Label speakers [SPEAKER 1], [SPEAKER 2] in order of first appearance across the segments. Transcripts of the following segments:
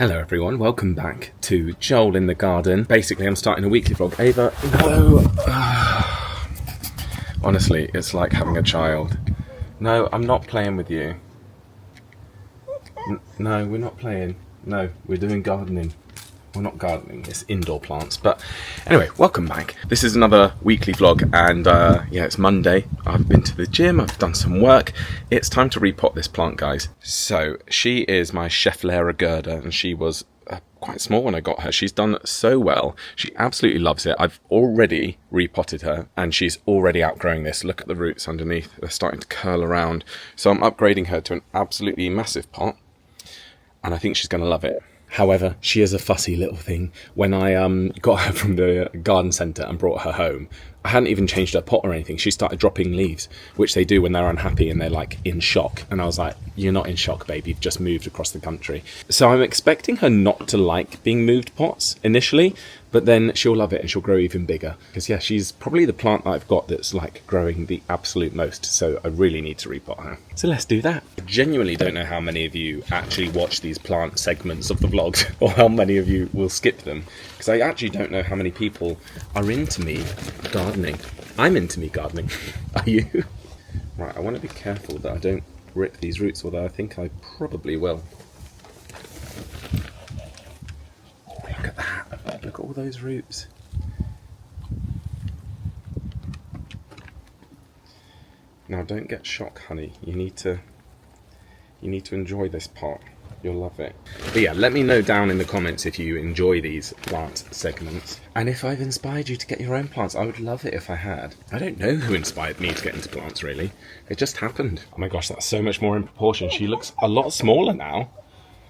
[SPEAKER 1] Hello everyone, welcome back to Joel in the Garden. Basically, I'm starting a weekly vlog. Ava, no. Honestly, it's like having a child. No, I'm not playing with you. No, we're not playing. No, we're doing gardening. Well, not gardening, it's indoor plants. But anyway, welcome back. This is another weekly vlog, and yeah, it's Monday. I've been to the gym, I've done some work. It's time to repot this plant, guys. So she is my Schefflera Gerda, and she was quite small when I got her. She's done so well. She absolutely loves it. I've already repotted her, and she's already outgrowing this. Look at the roots underneath. They're starting to curl around. So I'm upgrading her to an absolutely massive pot, and I think she's going to love it. However, she is a fussy little thing. When I got her from the garden centre and brought her home, I hadn't even changed her pot or anything. She started dropping leaves, which they do when they're unhappy and they're like in shock. And I was like, you're not in shock, babe. You've just moved across the country. So I'm expecting her not to like being moved pots initially, but then she'll love it and she'll grow even bigger. Because yeah, she's probably the plant that I've got that's like growing the absolute most. So I really need to repot her. So let's do that. I genuinely don't know how many of you actually watch these plant segments of the vlogs or how many of you will skip them. Because I actually don't know how many people are into me gardening. I'm into me gardening. Are you? Right, I want to be careful that I don't rip these roots, although I think I probably will. Oh, look at that. Look at all those roots. Now don't get shocked, honey. You need to enjoy this pot. You'll love it. But yeah, let me know down in the comments if you enjoy these plant segments. And if I've inspired you to get your own plants. I would love it if I had. I don't know who inspired me to get into plants, really. It just happened. Oh my gosh, that's so much more in proportion. She looks a lot smaller now.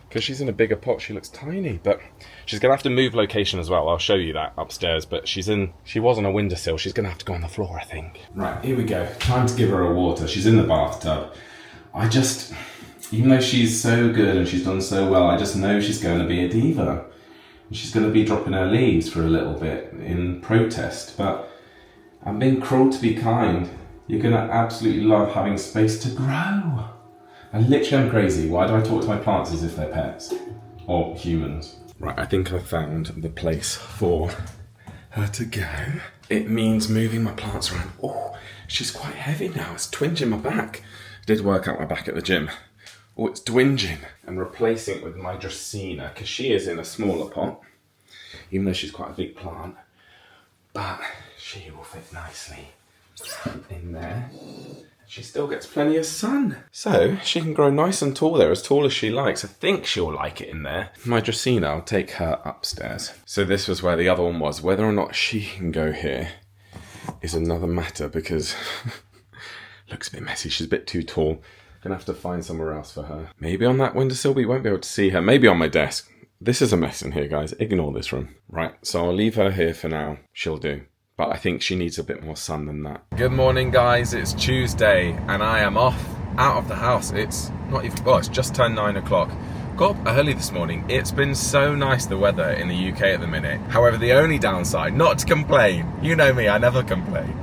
[SPEAKER 1] Because she's in a bigger pot, she looks tiny. But she's going to have to move location as well. I'll show you that upstairs. But she was on a windowsill. She's going to have to go on the floor, I think. Right, here we go. Time to give her a water. She's in the bathtub. Even though she's so good and she's done so well, I just know she's going to be a diva. She's going to be dropping her leaves for a little bit in protest, but I'm being cruel to be kind. You're going to absolutely love having space to grow. And literally, I'm crazy. Why do I talk to my plants as if they're pets? Or humans? Right, I think I've found the place for her to go. It means moving my plants around. Oh, she's quite heavy now. It's twinging my back. I did work out my back at the gym. Oh, it's dwinging. And replacing it with my Dracaena, because she is in a smaller pot, even though she's quite a big plant. But she will fit nicely in there. She still gets plenty of sun. So she can grow nice and tall there, as tall as she likes. I think she'll like it in there. My Dracaena, I'll take her upstairs. So this was where the other one was. Whether or not she can go here is another matter, because looks a bit messy. She's a bit too tall. Gonna have to find somewhere else for her. Maybe on that windowsill, we won't be able to see her. Maybe on my desk. This is a mess in here, guys. Ignore this room. Right, so I'll leave her here for now. She'll do. But I think she needs a bit more sun than that. Good morning, guys. It's Tuesday, and I am off out of the house. It's not even, well, it's just turned 9 o'clock. Got up early this morning. It's been so nice, the weather in the UK at the minute. However, the only downside, not to complain, you know me, I never complain.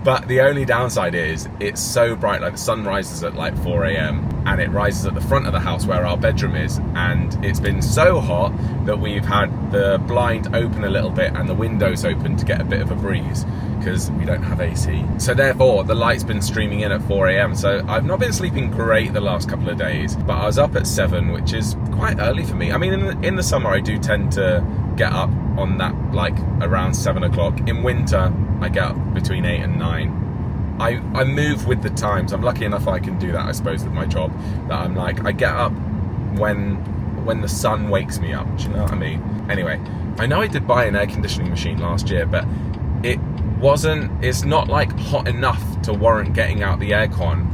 [SPEAKER 1] But the only downside is it's so bright. Like the sun rises at like 4 a.m. and it rises at the front of the house where our bedroom is, and it's been so hot that we've had the blind open a little bit and the windows open to get a bit of a breeze, because we don't have AC. So therefore the light's been streaming in at 4 a.m. so I've not been sleeping great the last couple of days, but I was up at 7, which is quite early for me. I mean, in the summer I do tend to get up on that, like around 7 o'clock. In winter I get up between 8 and 9. I move with the times. I'm lucky enough I can do that, I suppose, with my job, that I'm like, I get up when the sun wakes me up. Do you know what I mean? Anyway, I know I did buy an air conditioning machine last year, but it's not like hot enough to warrant getting out the aircon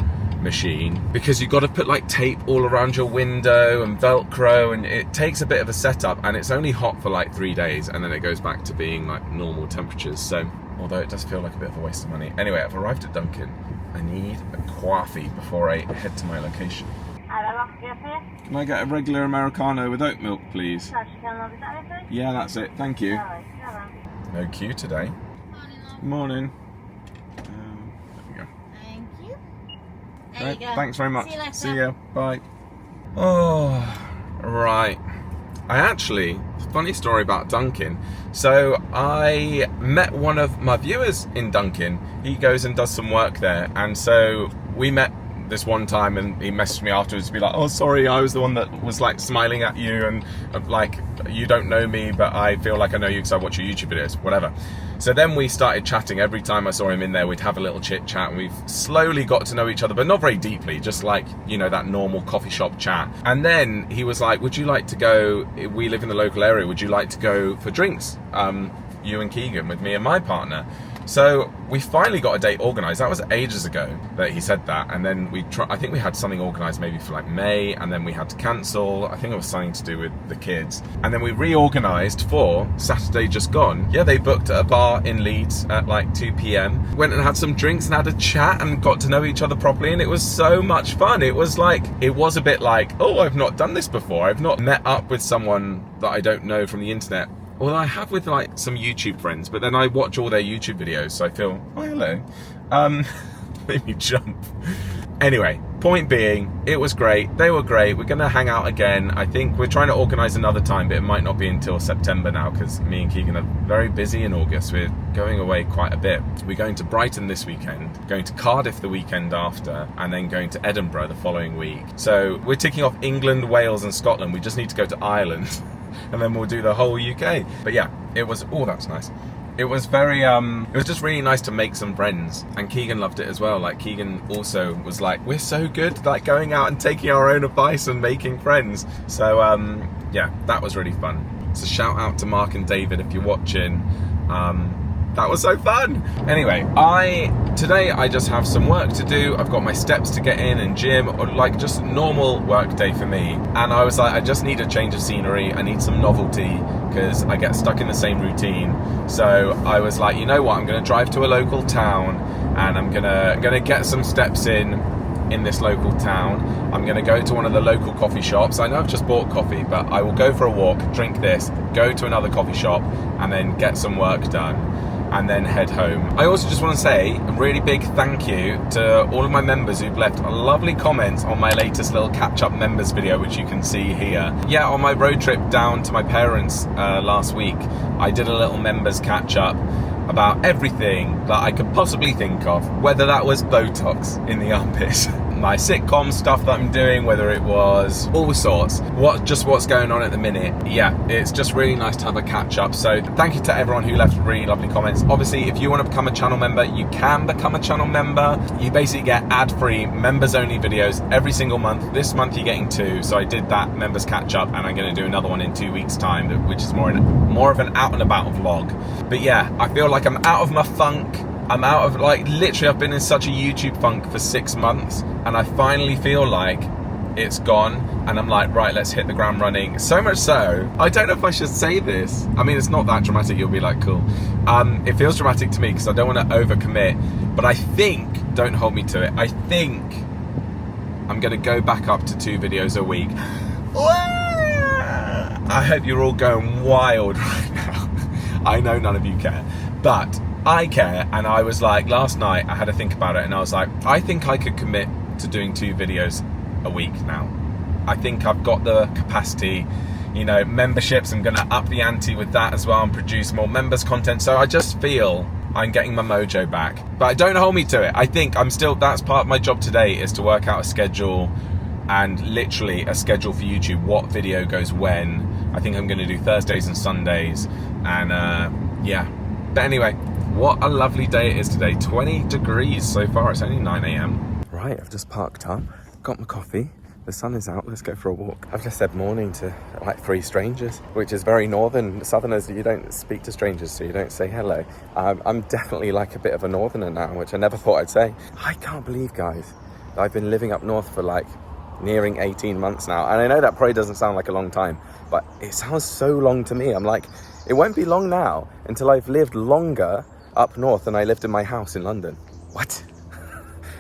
[SPEAKER 1] machine, because you've got to put like tape all around your window and Velcro, and it takes a bit of a setup, and it's only hot for like 3 days and then it goes back to being like normal temperatures. So although it does feel like a bit of a waste of money. Anyway, I've arrived at Dunkin'. I need a coffee before I head to my location. Can I get a regular Americano with oat milk, please? Yeah, that's it. Thank you. No queue today. Morning. There we go.
[SPEAKER 2] Thank you.
[SPEAKER 1] Right, thanks very much.
[SPEAKER 2] See you later.
[SPEAKER 1] See ya. Bye. Oh, Right. Funny story about Dunkin'. So I met one of my viewers in Dunkin'. He goes and does some work there, and so we met this one time, and he messaged me afterwards to be like, oh sorry, I was the one that was like smiling at you, and like, you don't know me but I feel like I know you because I watch your YouTube videos, whatever. So then we started chatting. Every time I saw him in there, we'd have a little chit chat, and we've slowly got to know each other, but not very deeply, just like, you know, that normal coffee shop chat. And then he was like, would you like to go, we live in the local area, would you like to go for drinks, you and Keegan, with me and my partner? So we finally got a date organised. That was ages ago that he said that, and then I think we had something organised maybe for like May, and then we had to cancel. I think it was something to do with the kids, and then we reorganised for Saturday just gone. Yeah, they booked at a bar in Leeds at like 2 p.m. Went and had some drinks and had a chat and got to know each other properly, and it was so much fun. It was a bit like, oh, I've not done this before. I've not met up with someone that I don't know from the internet. Well, I have with like some YouTube friends, but then I watch all their YouTube videos, so I feel, oh, hello. Made me jump. Anyway, point being, it was great. They were great. We're going to hang out again. I think we're trying to organise another time, but it might not be until September now, because me and Keegan are very busy in August. We're going away quite a bit. We're going to Brighton this weekend, going to Cardiff the weekend after, and then going to Edinburgh the following week. So we're ticking off England, Wales and Scotland. We just need to go to Ireland. And then we'll do the whole UK. But yeah, it was, oh, that's nice. It was very, it was just really nice to make some friends. And Keegan loved it as well. Like, Keegan also was like, we're so good, like going out and taking our own advice and making friends. So, yeah, that was really fun. So shout out to Mark and David if you're watching. That was so fun. Anyway, today I just have some work to do. I've got my steps to get in and gym, or like just normal work day for me. And I was like, I just need a change of scenery. I need some novelty because I get stuck in the same routine. So I was like, you know what? I'm gonna drive to a local town and I'm gonna get some steps in this local town. I'm gonna go to one of the local coffee shops. I know I've just bought coffee, but I will go for a walk, drink this, go to another coffee shop, and then get some work done, and then head home. I also just want to say a really big thank you to all of my members who've left lovely comments on my latest little catch-up members video, which you can see here. Yeah, on my road trip down to my parents last week, I did a little members catch-up about everything that I could possibly think of, whether that was Botox in the armpits, my sitcom stuff that I'm doing, whether it was all sorts, what's going on at the minute. Yeah, it's just really nice to have a catch up. So thank you to everyone who left really lovely comments. Obviously, if you want to become a channel member, you can become a channel member. You basically get ad-free, members-only videos every single month. This month you're getting 2, so I did that members catch up, and I'm going to do another one in 2 weeks' time, which is more of an out and about vlog. But yeah, I feel like I'm out of my funk. I'm out of, like, literally I've been in such a YouTube funk for 6 months, and I finally feel like it's gone, and I'm like, right, let's hit the ground running. So much so, I don't know if I should say this. I mean, it's not that dramatic, you'll be like, cool. It feels dramatic to me because I don't want to overcommit, but I think, don't hold me to it, I think I'm gonna go back up to 2 videos a week. I hope you're all going wild right now. I know none of you care, but I care, and I was like, last night I had to think about it, and I was like, I think I could commit to doing 2 videos a week now. I think I've got the capacity. You know, memberships, I'm gonna up the ante with that as well and produce more members content. So I just feel I'm getting my mojo back, but don't hold me to it. I think that's part of my job today, is to work out a schedule, and literally a schedule for YouTube, what video goes when. I think I'm gonna do Thursdays and Sundays, and yeah. But anyway, what a lovely day it is today. 20 degrees so far, it's only 9 a.m. Right, I've just parked up, got my coffee, the sun is out, let's go for a walk. I've just said morning to like 3 strangers, which is very northern. Southerners, you don't speak to strangers, so you don't say hello. I'm definitely like a bit of a northerner now, which I never thought I'd say. I can't believe, guys, that I've been living up north for like nearing 18 months now. And I know that probably doesn't sound like a long time, but it sounds so long to me. I'm like, it won't be long now until I've lived longer up north than I lived in my house in London. What?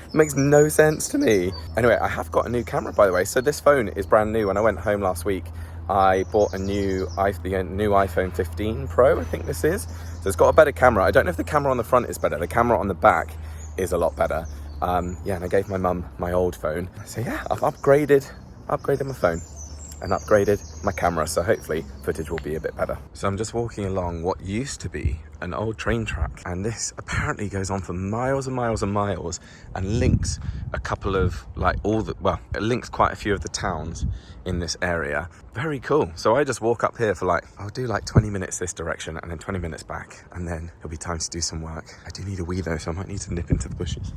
[SPEAKER 1] It makes no sense to me. Anyway, I have got a new camera, by the way. So this phone is brand new. When I went home last week, I bought the new iPhone 15 Pro, I think this is. So it's got a better camera. I don't know if the camera on the front is better. The camera on the back is a lot better. Yeah, and I gave my mum my old phone. So yeah, I've upgraded my phone. and upgraded my camera, so hopefully footage will be a bit better. So I'm just walking along what used to be an old train track, and this apparently goes on for miles and miles and miles and links a couple of it links quite a few of the towns in this area. Very cool. So I just walk up here for I'll do 20 minutes this direction and then 20 minutes back, and then it'll be time to do some work. I do need a wee though, so I might need to nip into the bushes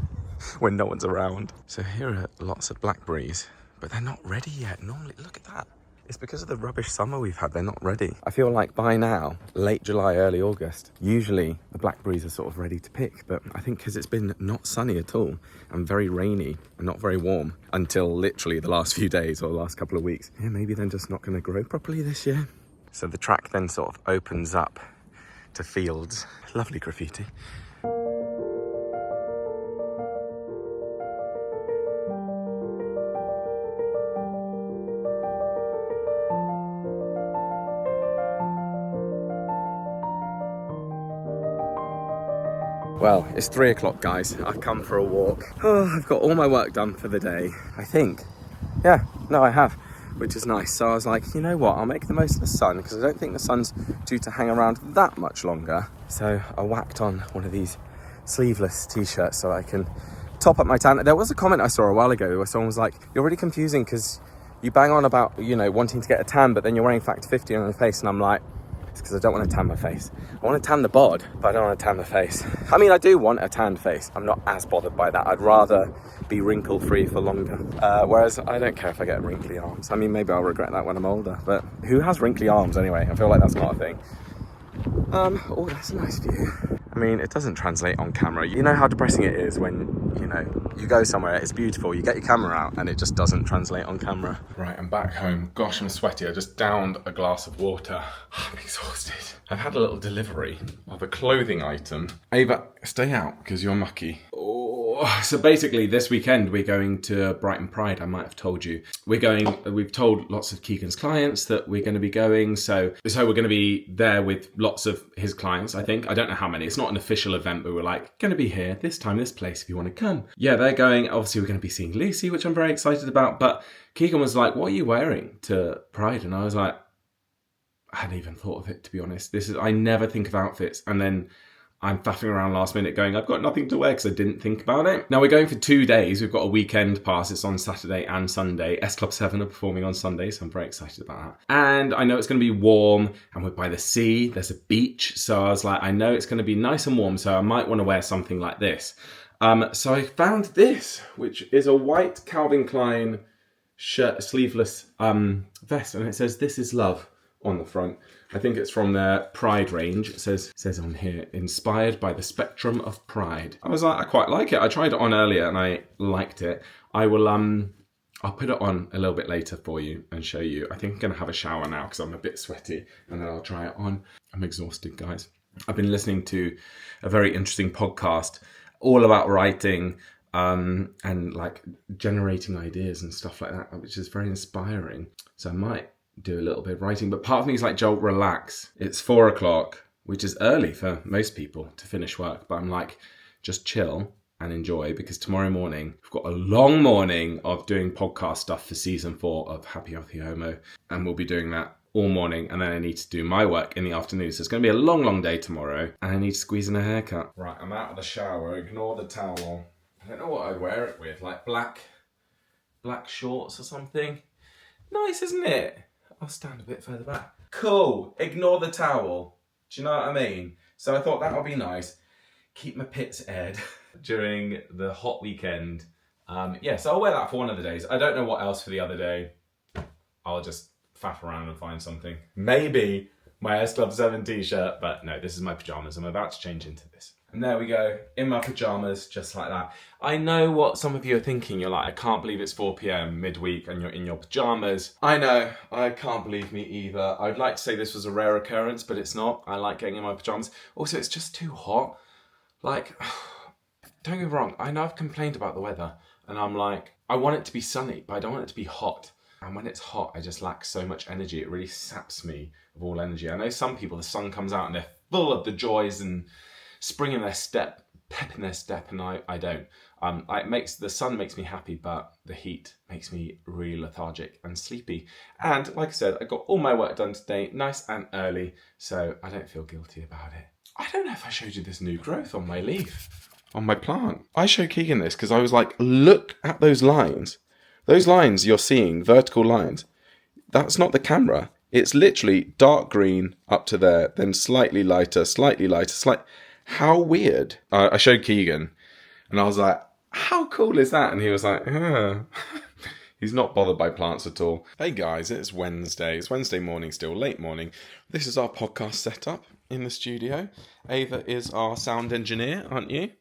[SPEAKER 1] when no one's around. So here are lots of blackberries, but they're not ready yet. Normally, look at that. It's because of the rubbish summer we've had, they're not ready. I feel like by now, late July, early August, usually the blackberries are sort of ready to pick, but I think because it's been not sunny at all and very rainy and not very warm until literally the last few days or the last couple of weeks, maybe they're just not going to grow properly this year. So the track then sort of opens up to fields. Lovely graffiti. Well, it's 3 o'clock, guys. I've come for a walk. Oh, I've got all my work done for the day, I think. Yeah, no, I have, which is nice. So I was like, you know what? I'll make the most of the sun because I don't think the sun's due to hang around that much longer. So I whacked on one of these sleeveless t-shirts so I can top up my tan. There was a comment I saw a while ago where someone was like, you're really confusing because you bang on about, wanting to get a tan, but then you're wearing Factor 50 on your face. And I'm like, it's because I don't want to tan my face. I want to tan the bod, but I don't want to tan the face. I mean, I do want a tanned face. I'm not as bothered by that. I'd rather be wrinkle-free for longer. Whereas I don't care if I get wrinkly arms. I mean, maybe I'll regret that when I'm older, but who has wrinkly arms anyway? I feel like that's not a thing. Oh, that's a nice view. I mean, it doesn't translate on camera. You know how depressing it is when, you go somewhere, it's beautiful, you get your camera out, and it just doesn't translate on camera. Right, I'm back home. Gosh, I'm sweaty. I just downed a glass of water. I'm exhausted. I've had a little delivery of a clothing item. Ava, stay out, because you're mucky. So basically this weekend we're going to Brighton Pride. I might have told you. We've told lots of Keegan's clients that we're going to be going. So we're going to be there with lots of his clients, I think. I don't know how many. It's not an official event, but we're going to be here, this time, this place, if you want to come. Yeah, they're going. Obviously, we're going to be seeing Lucy, which I'm very excited about. But Keegan was like, what are you wearing to Pride? And I was like, I hadn't even thought of it, to be honest. I never think of outfits. And then I'm faffing around last minute going, I've got nothing to wear because I didn't think about it. Now we're going for 2 days. We've got a weekend pass. It's on Saturday and Sunday. S Club 7 are performing on Sunday, so I'm very excited about that. And I know it's going to be warm and we're by the sea. There's a beach. So I was like, I know it's going to be nice and warm, so I might want to wear something like this. So I found this, which is a white Calvin Klein shirt, sleeveless vest. And it says, "This is love" on the front. I think it's from their Pride range. It says on here, inspired by the spectrum of pride. I was like, I quite like it. I tried it on earlier and I liked it. I'll put it on a little bit later for you and show you. I think I'm going to have a shower now because I'm a bit sweaty, and then I'll try it on. I'm exhausted, guys. I've been listening to a very interesting podcast all about writing and generating ideas and stuff like that, which is very inspiring. So I might do a little bit of writing, but part of me is like, Joel, relax. It's 4 o'clock, which is early for most people to finish work, but I'm like, just chill and enjoy, because tomorrow morning we've got a long morning of doing podcast stuff for season 4 of Happy Healthy Homo, and we'll be doing that all morning, and then I need to do my work in the afternoon, so it's going to be a long day tomorrow, and I need to squeeze in a haircut. Right, I'm out of the shower. Ignore the towel. I don't know what I'd wear it with, like black shorts or something. Nice, isn't it? I'll stand a bit further back. Cool. Ignore the towel. Do you know what I mean? So I thought that would be nice. Keep my pits aired during the hot weekend. So I'll wear that for one of the days. I don't know what else for the other day. I'll just faff around and find something. Maybe my S Club 7 t-shirt, but no, this is my pajamas. I'm about to change into this. And there we go, in my pajamas, just like that. I know what some of you are thinking. You're like, I can't believe it's 4 p.m. midweek and you're in your pajamas. I know, I can't believe me either. I'd like to say this was a rare occurrence, but it's not. I like getting in my pajamas. Also, it's just too hot. Like, don't get me wrong, I know I've complained about the weather, and I'm like, I want it to be sunny, but I don't want it to be hot. And when it's hot, I just lack so much energy. It really saps me of all energy. I know some people, the sun comes out and they're full of the joys and spring in their step, pep in their step, and I don't. The sun makes me happy, but the heat makes me really lethargic and sleepy. And like I said, I got all my work done today, nice and early, so I don't feel guilty about it. I don't know if I showed you this new growth on my leaf, on my plant. I showed Keegan this because I was like, look at those lines. Those lines you're seeing, vertical lines, that's not the camera. It's literally dark green up to there, then slightly lighter, How weird. I showed Keegan and I was like, how cool is that? And he was like, He's not bothered by plants at all. Hey guys, it's Wednesday. It's Wednesday morning still, late morning. This is our podcast setup in the studio. Ava is our sound engineer, aren't you?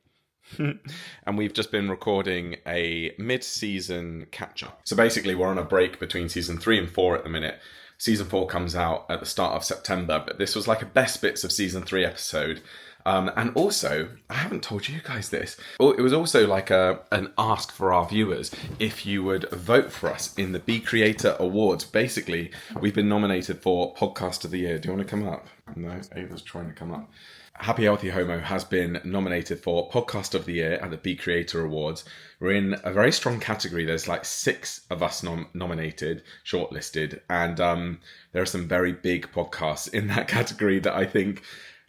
[SPEAKER 1] And we've just been recording a mid-season catch-up. So basically we're on a break between season 3 and 4 at the minute. Season 4 comes out at the start of September, but this was like a best bits of season 3 episode. And also, I haven't told you guys this, it was also like an ask for our viewers if you would vote for us in the Be Creator Awards. Basically, we've been nominated for Podcast of the Year. Do you want to come up? No, Ava's trying to come up. Happy Healthy Homo has been nominated for Podcast of the Year at the Be Creator Awards. We're in a very strong category. There's like 6 of us nominated, shortlisted, and there are some very big podcasts in that category that I think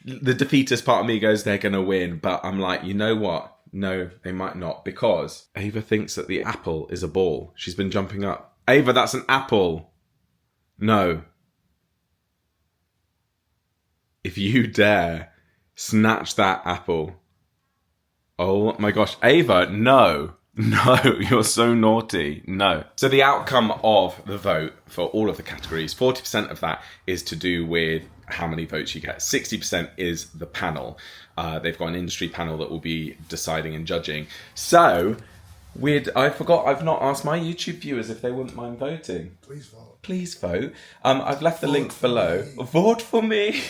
[SPEAKER 1] the defeatist part of me goes, they're going to win. But I'm like, you know what? No, they might not, because Ava thinks that the apple is a ball. She's been jumping up. Ava, that's an apple. No. If you dare snatch that apple. Oh my gosh. Ava, no. No, you're so naughty. No. So the outcome of the vote for all of the categories, 40% of that is to do with how many votes you get. 60% is the panel. They've got an industry panel that will be deciding and judging. So, I forgot, I've not asked my YouTube viewers if they wouldn't mind voting.
[SPEAKER 2] Please vote.
[SPEAKER 1] Please vote. I've left the link below. Vote for me.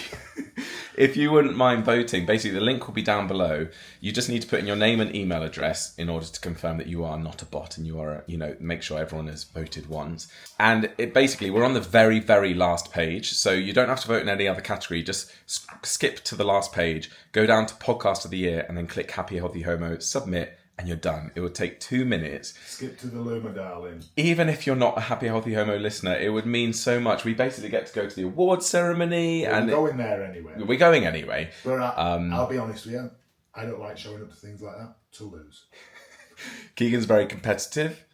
[SPEAKER 1] If you wouldn't mind voting, basically the link will be down below. You just need to put in your name and email address in order to confirm that you are not a bot and you are, make sure everyone has voted once. And basically, we're on the very, very last page. So you don't have to vote in any other category. Just skip to the last page, go down to Podcast of the Year and then click Happy Healthy Homo, submit, and you're done. It would take 2 minutes.
[SPEAKER 2] Skip to the Luma, darling.
[SPEAKER 1] Even if you're not a Happy Healthy Homo listener, it would mean so much. We basically get to go to the awards ceremony.
[SPEAKER 2] We're going there anyway.
[SPEAKER 1] We're going anyway.
[SPEAKER 2] But I'll be honest with you, I don't like showing up to things like that to lose.
[SPEAKER 1] Keegan's very competitive.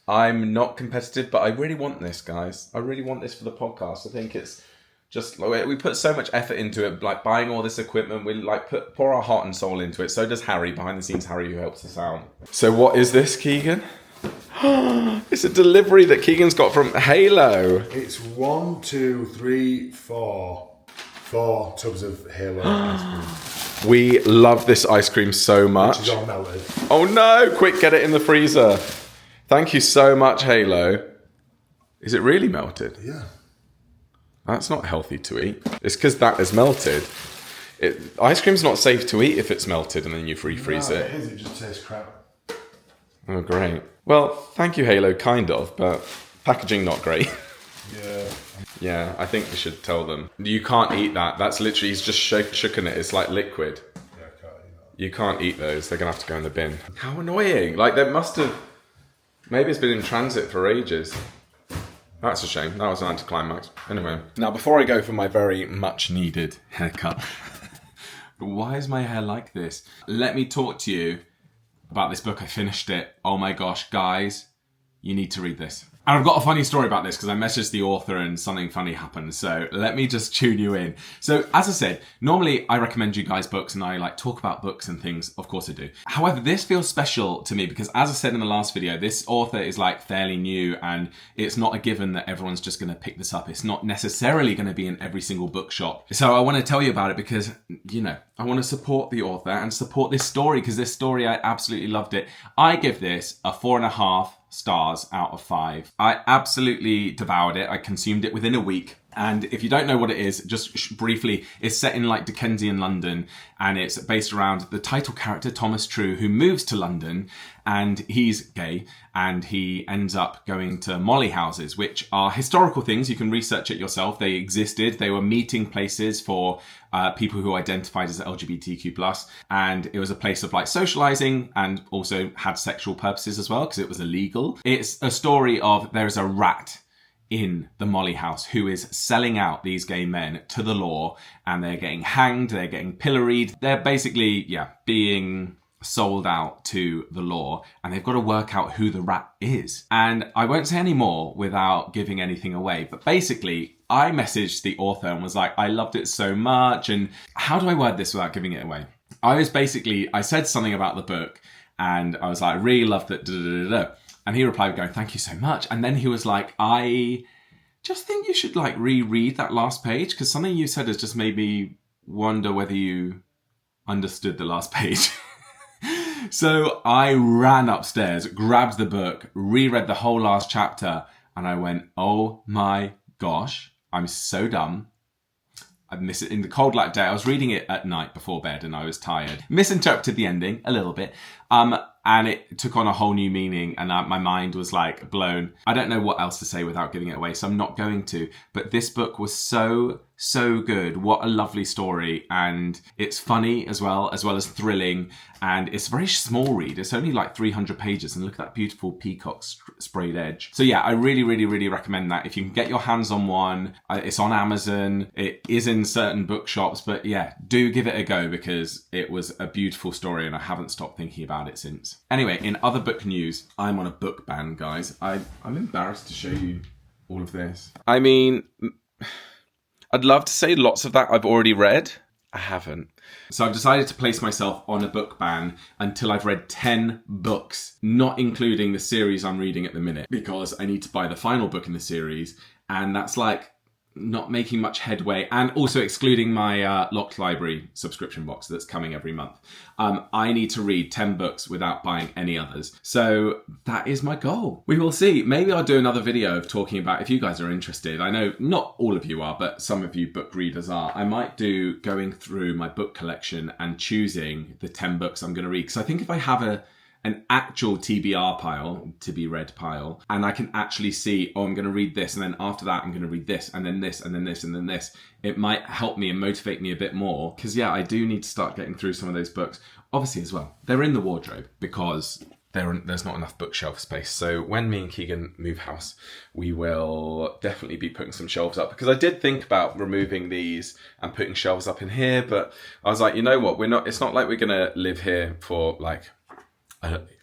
[SPEAKER 1] I'm not competitive, but I really want this, guys. I really want this for the podcast. I think it's just, we put so much effort into it, like buying all this equipment. We like pour our heart and soul into it. So does Harry, behind the scenes, Harry, who helps us out. So what is this, Keegan? It's a delivery that Keegan's got from Halo.
[SPEAKER 2] It's 1, 2, 3, 4 tubs of Halo ice cream.
[SPEAKER 1] We love this ice cream so much.
[SPEAKER 2] Which is all melted.
[SPEAKER 1] Oh no, quick, get it in the freezer. Thank you so much, Halo. Is it really melted?
[SPEAKER 2] Yeah.
[SPEAKER 1] That's not healthy to eat. It's because that is melted. Ice cream's not safe to eat if it's melted and then you refreeze it.
[SPEAKER 2] It is, it just tastes crap.
[SPEAKER 1] Oh, great. Well, thank you, Halo, kind of, but packaging not great.
[SPEAKER 2] Yeah.
[SPEAKER 1] Yeah, I think we should tell them. You can't eat that. That's literally, he's just shaken it. It's like liquid.
[SPEAKER 2] Yeah, I can't eat that.
[SPEAKER 1] You can't eat those. They're going to have to go in the bin. How annoying. Like, they must have... Maybe it's been in transit for ages. That's a shame. That was an anticlimax. Anyway, now before I go for my very much needed haircut, why is my hair like this? Let me talk to you about this book. I finished it. Oh my gosh, guys, you need to read this. And I've got a funny story about this because I messaged the author and something funny happened. So let me just tune you in. So as I said, normally I recommend you guys books and I like talk about books and things. Of course I do. However, this feels special to me because as I said in the last video, this author is like fairly new and it's not a given that everyone's just going to pick this up. It's not necessarily going to be in every single bookshop. So I want to tell you about it because, I want to support the author and support this story because this story, I absolutely loved it. I give this a 4.5 stars out of 5. I absolutely devoured it. I consumed it within a week. And if you don't know what it is, just briefly, it's set in like Dickensian London, and it's based around the title character, Thomas True, who moves to London, and he's gay, and he ends up going to molly houses, which are historical things. You can research it yourself. They existed. They were meeting places for people who identified as LGBTQ+, and it was a place of like socializing, and also had sexual purposes as well, because it was illegal. It's a story of there's a rat in the Molly house who is selling out these gay men to the law, and they're getting hanged, they're getting pilloried, they're basically, being sold out to the law, and they've got to work out who the rat is. And I won't say any more without giving anything away, but basically I messaged the author and was like, I loved it so much, and how do I word this without giving it away? I said something about the book, and I was like, I really loved it, and he replied going, thank you so much. And then he was like, I just think you should like reread that last page, because something you said has just made me wonder whether you understood the last page. So I ran upstairs, grabbed the book, reread the whole last chapter, and I went, oh my gosh, I'm so dumb. I miss it in the cold light of day. I was reading it at night before bed and I was tired. Misinterpreted the ending a little bit. And it took on a whole new meaning, and my mind was like blown. I don't know what else to say without giving it away, so I'm not going to. But this book was so good. What a lovely story. And it's funny as well as thrilling. And it's a very small read. It's only like 300 pages. And look at that beautiful peacock sprayed edge. So yeah, I really recommend that. If you can get your hands on one, it's on Amazon. It is in certain bookshops. But yeah, do give it a go, because it was a beautiful story and I haven't stopped thinking about it since. Anyway, in other book news, I'm on a book ban, guys. I'm embarrassed to show you all of this. I mean, I'd love to say lots of that I've already read. I haven't. So I've decided to place myself on a book ban until I've read 10 books, not including the series I'm reading at the minute, because I need to buy the final book in the series, and that's like not making much headway, and also excluding my locked library subscription box that's coming every month. I need to read 10 books without buying any others. So that is my goal. We will see. Maybe I'll do another video of talking about, if you guys are interested. I know not all of you are, but some of you book readers are. I might do going through my book collection and choosing the 10 books I'm going to read. Because I think if I have an actual TBR pile, to be read pile, and I can actually see, oh, I'm going to read this, and then after that I'm going to read this, and then this, and then this, and then this. It might help me and motivate me a bit more, because yeah, I do need to start getting through some of those books. Obviously as well, they're in the wardrobe because there's not enough bookshelf space. So when me and Keegan move house, we will definitely be putting some shelves up, because I did think about removing these and putting shelves up in here, but I was like, you know what, it's not like we're going to live here for like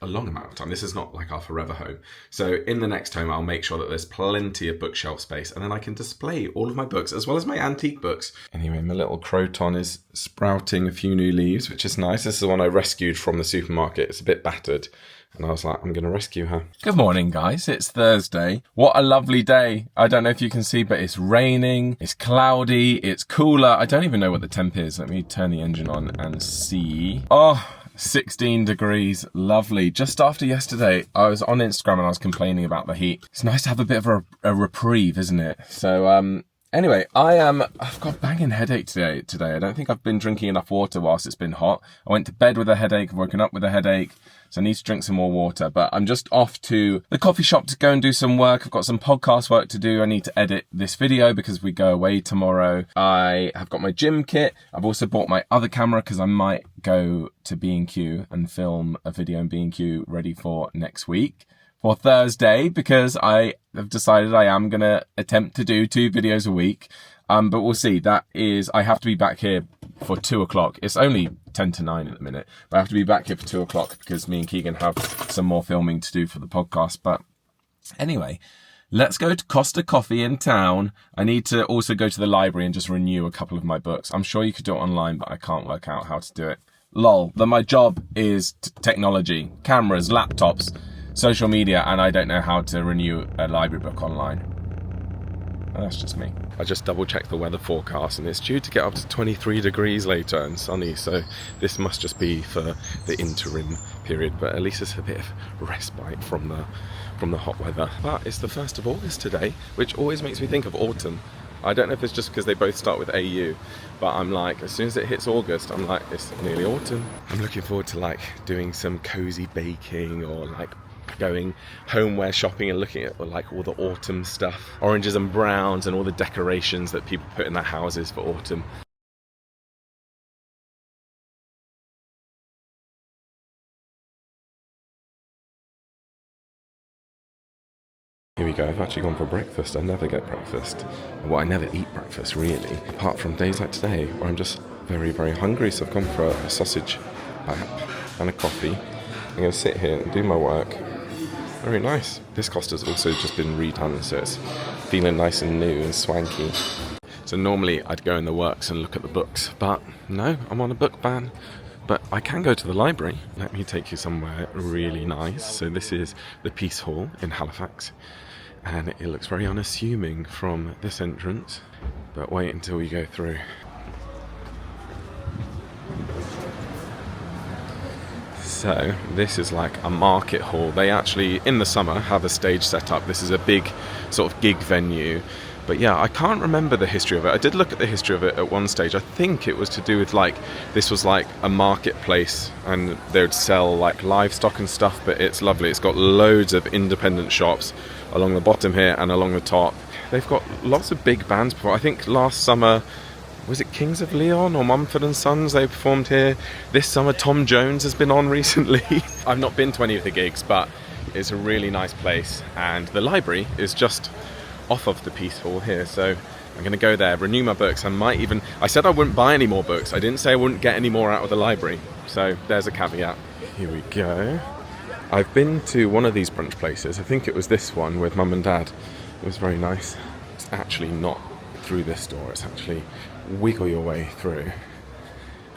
[SPEAKER 1] a long amount of time. This is not like our forever home. So in the next home, I'll make sure that there's plenty of bookshelf space, and then I can display all of my books as well as my antique books. Anyway, my little croton is sprouting a few new leaves, which is nice. This is the one I rescued from the supermarket. It's a bit battered, and I was like, I'm going to rescue her. Good morning, guys. It's Thursday. What a lovely day. I don't know if you can see, but it's raining, it's cloudy, it's cooler. I don't even know what the temp is. Let me turn the engine on and see. Oh, 16 degrees, lovely. Just after yesterday, I was on Instagram and I was complaining about the heat. It's nice to have a bit of a reprieve, isn't it? So, anyway, I've got a banging headache today. I don't think I've been drinking enough water whilst it's been hot. I went to bed with a headache, I've woken up with a headache. So I need to drink some more water, but I'm just off to the coffee shop to go and do some work. I've got some podcast work to do. I need to edit this video because we go away tomorrow. I have got my gym kit. I've also bought my other camera because I might go to B&Q and film a video in B&Q ready for next week, for Thursday, because I have decided I am going to attempt to do 2 videos a week. But we'll see. I have to be back here for 2 o'clock. It's only 10 to 9 at the minute, but I have to be back here for 2 o'clock because me and Keegan have some more filming to do for the podcast. But anyway, let's go to Costa Coffee in town. I need to also go to the library and just renew a couple of my books. I'm sure you could do it online, but I can't work out how to do it. Lol. Then my job is technology, cameras, laptops, social media, and I don't know how to renew a library book online. That's just me. I just double checked the weather forecast and it's due to get up to 23 degrees later and sunny, so this must just be for the interim period, but at least it's a bit of respite from the hot weather. But it's the 1st of August today, which always makes me think of autumn. I don't know if it's just because they both start with AU, but I'm like, as soon as it hits August, I'm like, it's nearly autumn. I'm looking forward to like doing some cozy baking or like going homeware shopping and looking at like all the autumn stuff, oranges and browns and all the decorations that people put in their houses for autumn. Here we go, I've actually gone for breakfast. I never get breakfast. Well, I never eat breakfast really, apart from days like today where I'm just very, very hungry. So I've gone for a sausage wrap and a coffee. I'm going to sit here and do my work. Very nice. This Costa's also just been redone, so it's feeling nice and new and swanky. So normally I'd go in the works and look at the books, but no, I'm on a book ban. But I can go to the library. Let me take you somewhere really nice. So this is the Peace Hall in Halifax, and it looks very unassuming from this entrance, but wait until we go through. So this is like a market hall. They actually, in the summer, have a stage set up. This is a big sort of gig venue. But yeah, I can't remember the history of it. I did look at the history of it at one stage. I think it was to do with like, this was like a marketplace and they would sell like livestock and stuff, but it's lovely. It's got loads of independent shops along the bottom here and along the top. They've got lots of big bands before. I think last summer, was it Kings of Leon or Mumford and Sons? They performed here. This summer, Tom Jones has been on recently. I've not been to any of the gigs, but it's a really nice place. And the library is just off of the Peace Hall here. So I'm going to go there, renew my books. I said I wouldn't buy any more books. I didn't say I wouldn't get any more out of the library. So there's a caveat. Here we go. I've been to one of these brunch places. I think it was this one with Mum and Dad. It was very nice. It's actually not through this door. It's actually wiggle your way through,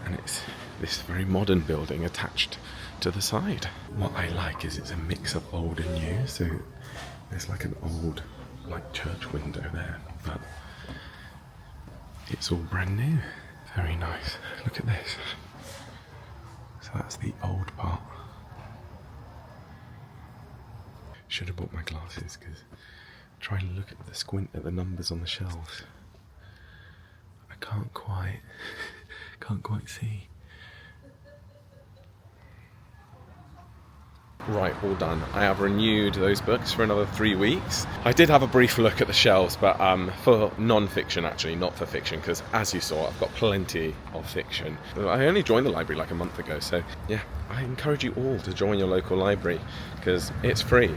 [SPEAKER 1] and it's this very modern building attached to the side. What I like is it's a mix of old and new, so there's like an old like church window there, but it's all brand new. Very nice. Look at this. So that's the old part. Should have bought my glasses because try and look at the squint at the numbers on the shelves. I can't quite see. Right, all done. I have renewed those books for another 3 weeks. I did have a brief look at the shelves, but for non-fiction actually, not for fiction, because as you saw, I've got plenty of fiction. I only joined the library like a month ago, so yeah, I encourage you all to join your local library, because it's free.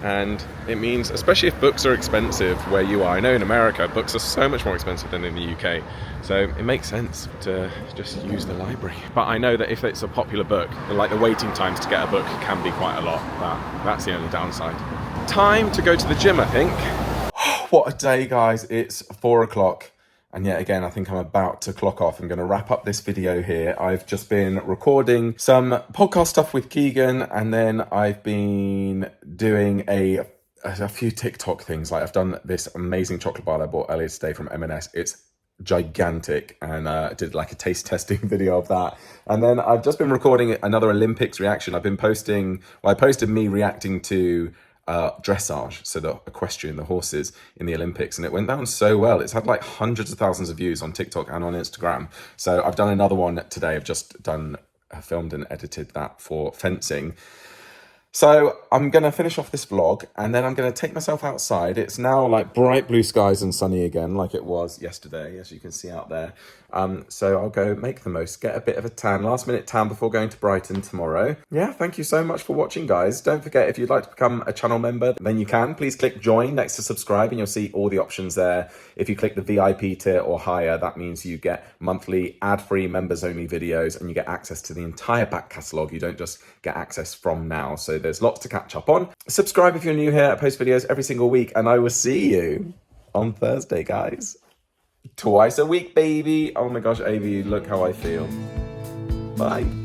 [SPEAKER 1] And it means, especially if books are expensive where you are, I know in America books are so much more expensive than in the UK, so it makes sense to just use the library. But I know that if it's a popular book, like the waiting times to get a book can be quite a lot, but that's the only downside. Time to go to the gym, I think. What a day, guys. It's 4 o'clock. And yet again, I think I'm about to clock off. I'm going to wrap up this video here. I've just been recording some podcast stuff with Keegan, and then I've been doing a few TikTok things. Like I've done this amazing chocolate bar I bought earlier today from M&S. It's gigantic, and did like a taste testing video of that. And then I've just been recording another Olympics reaction. I've been posting, well, I posted me reacting to dressage, so the equestrian, the horses in the Olympics, and it went down so well. It's had like hundreds of thousands of views on TikTok and on Instagram. So I've done another one today. I've just filmed and edited that for fencing. So I'm going to finish off this vlog, and then I'm going to take myself outside. It's now like bright blue skies and sunny again, like it was yesterday, as you can see out there. So I'll go make the most, get a bit of a tan, last minute tan before going to Brighton tomorrow. Yeah, thank you so much for watching, guys. Don't forget, if you'd like to become a channel member, then you can. Please click join next to subscribe, and you'll see all the options there. If you click the VIP tier or higher, that means you get monthly ad-free members-only videos, and you get access to the entire back catalogue. You don't just get access from now. So there's lots to catch up on. Subscribe if you're new here. I post videos every single week, and I will see you on Thursday, guys. Twice a week, baby. Oh my gosh, Avi, look how I feel. Bye.